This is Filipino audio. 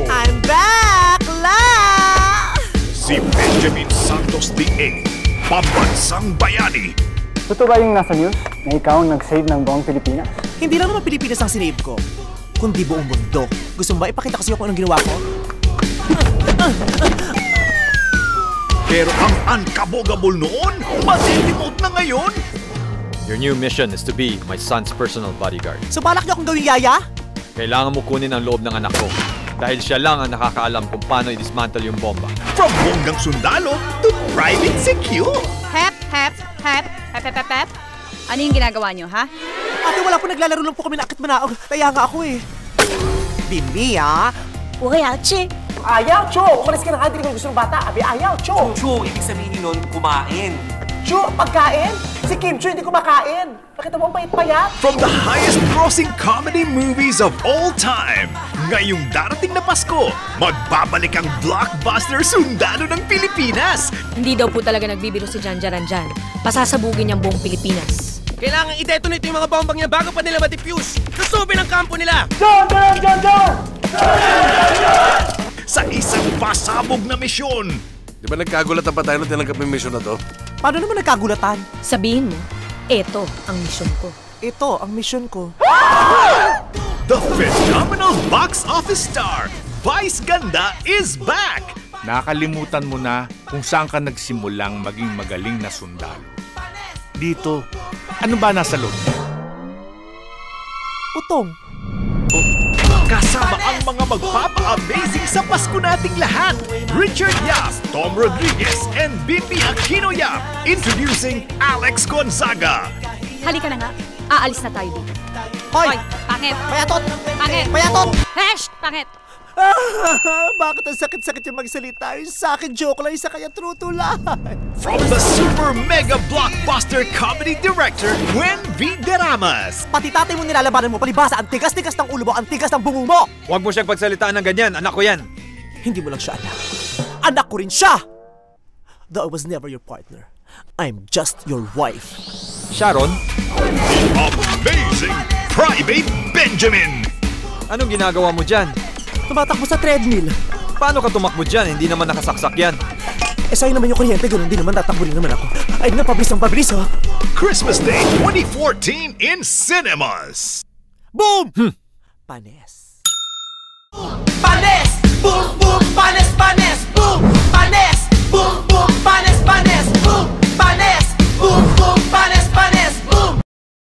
I'm back, la! Si Benjamin Santos D.A., pambansang bayani. Totoo ba yung nasa news na ikaw ang nag-save ng buong Pilipinas? Hindi lang naman Pilipinas ang sinave ko, kundi buong mundo. Gusto mo ba ipakita ko sa'yo kung anong ginawa ko? Pero ang unkabogable noon, masilimot na ngayon. Your new mission is to be my son's personal bodyguard. So balak niyo akong gawing yaya? Kailangan mo kunin ang loob ng anak ko dahil siya lang ang nakakaalam kung paano i-dismantle yung bomba. From bonggang sundalo to private secure. Hep, hep, hep, hep, hep, hep, hep. Ano yung ginagawa niyo, ha? Ate, wala po, naglalaro lang po kami na akit manaog. Kaya nga ako eh. Bimbi, ha? Uyachi. Ayaw, Cho! Umalis ka na nga, hindi ko gusto ng bata. Abi, ayaw, Cho! Chu, ibig sabihin nun, kumain. Cho, pagkain? Si Kim Cho hindi kumakain. Nakita mo ang payat-payat? From the highest-grossing comedy movies of all time, ngayong darating na Pasko, magbabalik ang blockbuster Sundalo ng Pilipinas. Hindi daw po talaga nagbibiro si Jan Jaranjan. Pasasabugin niyang buong Pilipinas. Kailangan i-detonate yung mga bombang niya bago pa nila ma-defuse. Susubin ang kampo nila! Sa isang pasabog na misyon. Di ba nagkagulatan pa tayo nung tinanggap yung mission na to? Paano naman nagkagulatan? Sabihin mo, eto ang misyon ko. Ito ang mission ko. The phenomenal box office star, Vice Ganda, is back! Nakalimutan mo na kung saan ka nagsimulang maging magaling na sundalo. Dito, ano ba nasa loob? Utong. Kasama ang mga magpapa-amazing sa Pasko nating lahat. Richard Yap, Tom Rodriguez, and Bimbi Aquino Yap. Introducing Alex Gonzaga. Halika na nga. Aalis na tayo dito. Hoy! Pangit! Payatot! Pangit! Payatot! Hesh! Pangit! Bakit ang sakit-sakit yung magsalita? Yung sa akin joke lang, yung sa kanya true to life. From the super mega blockbuster comedy director, Gwen V. Deramas. Pati tatay mo nilalabanan mo, palibasa, ang tigas-tigas ng ulo mo, ang tigas ng bubong mo. Huwag mo siyang pagsalitaan ng ganyan, anak ko yan. Hindi mo lang siya anak. Anak ko rin siya! Though I was never your partner, I'm just your wife. Sharon, Amazing Private Benjamin. anong ginagawa mo dyan? Tumatakbo sa treadmill. Paano ka tumakbo dyan? Hindi naman nakasaksak yan. Eh sa'yo naman yung kuryente, ganun din naman, tatakbo rin naman ako. Ay, napabilis ang pabilis, ha? Christmas Day 2014 in cinemas. Boom! Panes. Panes! Boom, boom, panes, panes! Boom! Panes! Boom!